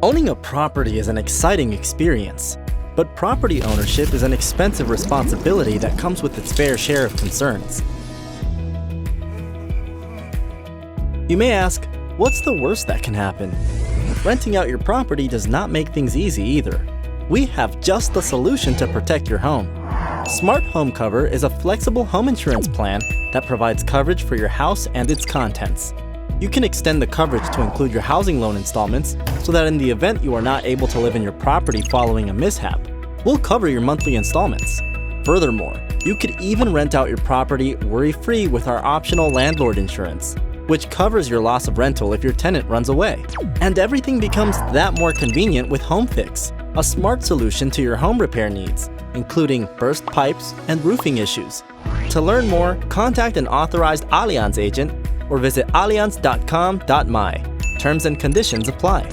Owning a property is an exciting experience, but property ownership is an expensive responsibility that comes with its fair share of concerns. You may ask, what's the worst that can happen? Renting out your property does not make things easy either. We have just the solution to protect your home. Smart Home Cover is a flexible home insurance plan that provides coverage for your house and its contents. You can extend the coverage to include your housing loan installments so that in the event you are not able to live in your property following a mishap, we'll cover your monthly installments. Furthermore, you could even rent out your property worry-free with our optional landlord insurance, which covers your loss of rental if your tenant runs away. And everything becomes that more convenient with HomeFix, a smart solution to your home repair needs, including burst pipes and roofing issues. To learn more, contact an authorized Allianz agent or visit allianz.com.my. Terms and conditions apply.